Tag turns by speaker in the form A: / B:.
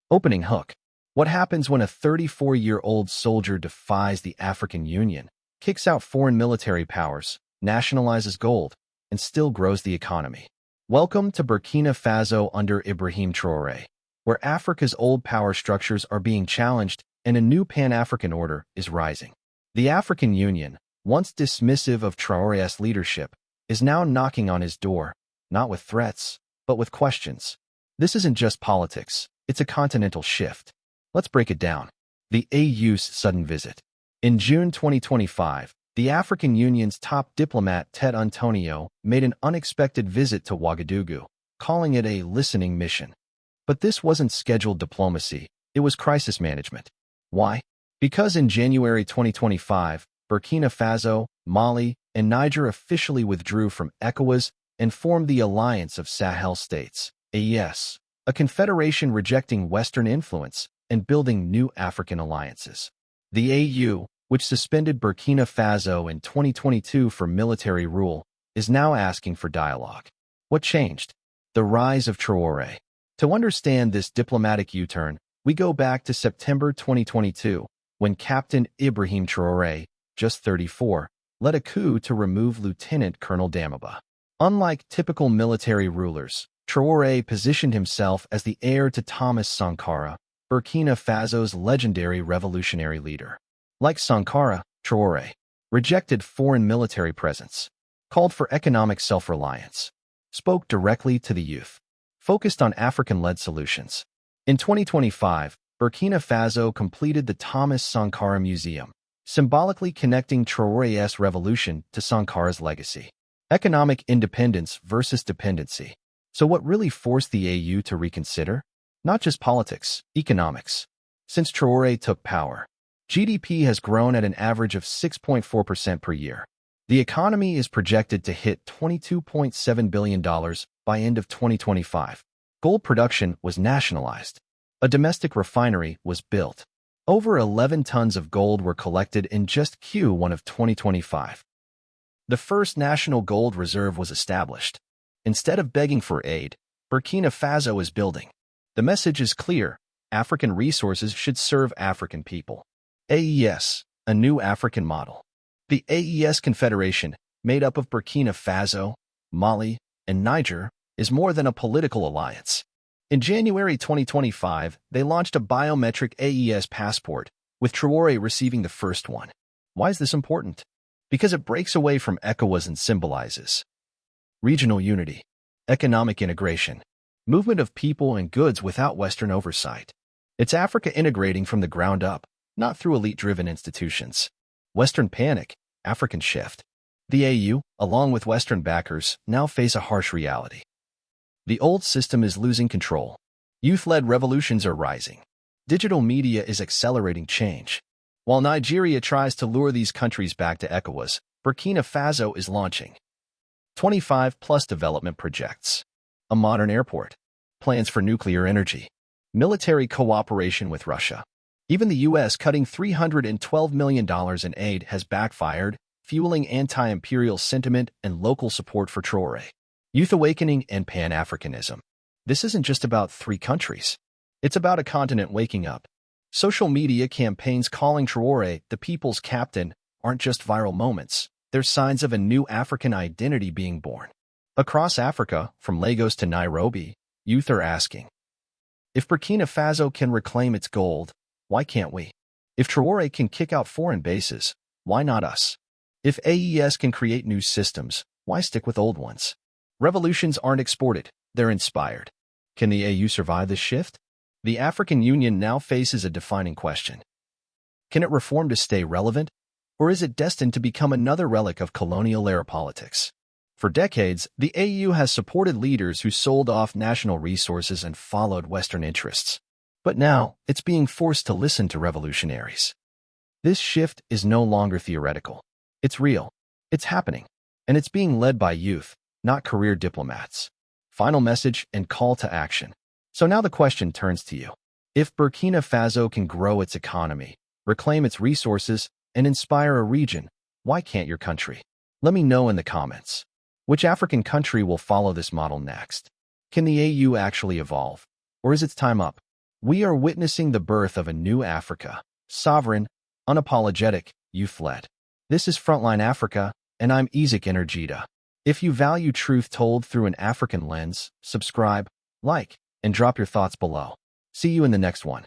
A: Opening hook. What happens when a 34-year-old soldier defies the African Union, kicks out foreign military powers, nationalizes gold, and still grows the economy? Welcome to Burkina Faso under Ibrahim Traoré, where Africa's old power structures are being challenged and a new Pan-African order is rising. The African Union, once dismissive of Traoré's leadership, is now knocking on his door, not with threats, but with questions. This isn't just politics, it's a continental shift. Let's break it down. The AU's sudden visit. In June 2025, the African Union's top diplomat Ted Antonio made an unexpected visit to Ouagadougou, calling it a listening mission. But this wasn't scheduled diplomacy, it was crisis management. Why? Because in January 2025, Burkina Faso, Mali, and Niger officially withdrew from ECOWAS and formed the Alliance of Sahel States, AES, a confederation rejecting Western influence and building new African alliances. The AU, which suspended Burkina Faso in 2022 for military rule, is now asking for dialogue. What changed? The rise of Traoré. To understand this diplomatic U-turn, we go back to September 2022, when Captain Ibrahim Traoré, just 34, led a coup to remove Lieutenant Colonel Damiba. Unlike typical military rulers, Traoré positioned himself as the heir to Thomas Sankara, Burkina Faso's legendary revolutionary leader. Like Sankara, Traoré rejected foreign military presence, called for economic self-reliance, spoke directly to the youth, focused on African-led solutions. In 2025, Burkina Faso completed the Thomas Sankara Museum, symbolically connecting Traoré's revolution to Sankara's legacy. Economic independence versus dependency. So what really forced the AU to reconsider? Not just politics, economics. Since Traoré took power, GDP has grown at an average of 6.4% per year. The economy is projected to hit $22.7 billion by end of 2025. Gold production was nationalized. A domestic refinery was built. Over 11 tons of gold were collected in just Q1 of 2025. The first national gold reserve was established. Instead of begging for aid, Burkina Faso is building. The message is clear: African resources should serve African people. AES, a new African model. The AES Confederation, made up of Burkina Faso, Mali, and Niger, is more than a political alliance. In January 2025, they launched a biometric AES passport, with Traoré receiving the first one. Why is this important? Because it breaks away from ECOWAS and symbolizes regional unity, economic integration, movement of people and goods without Western oversight. It's Africa integrating from the ground up, not through elite-driven institutions. Western panic, African shift. The AU, along with Western backers, now face a harsh reality. The old system is losing control. Youth-led revolutions are rising. Digital media is accelerating change. While Nigeria tries to lure these countries back to ECOWAS, Burkina Faso is launching 25-plus development projects. A modern airport, plans for nuclear energy, military cooperation with Russia. Even the U.S. cutting $312 million in aid has backfired, fueling anti-imperial sentiment and local support for Traoré. Youth awakening and Pan-Africanism. This isn't just about three countries. It's about a continent waking up. Social media campaigns calling Traoré the people's captain aren't just viral moments. They're signs of a new African identity being born. Across Africa, from Lagos to Nairobi, youth are asking, if Burkina Faso can reclaim its gold, why can't we? If Traoré can kick out foreign bases, why not us? If AES can create new systems, why stick with old ones? Revolutions aren't exported, they're inspired. Can the AU survive this shift? The African Union now faces a defining question. Can it reform to stay relevant, or is it destined to become another relic of colonial-era politics? For decades, the AU has supported leaders who sold off national resources and followed Western interests. But now, it's being forced to listen to revolutionaries. This shift is no longer theoretical. It's real. It's happening. And it's being led by youth, not career diplomats. Final message and call to action. So now the question turns to you. If Burkina Faso can grow its economy, reclaim its resources, and inspire a region, why can't your country? Let me know in the comments. Which African country will follow this model next? Can the AU actually evolve? Or is its time up? We are witnessing the birth of a new Africa. Sovereign, unapologetic, youth-led. This is Frontline Africa, and I'm Isaac Energita. If you value truth told through an African lens, subscribe, like, and drop your thoughts below. See you in the next one.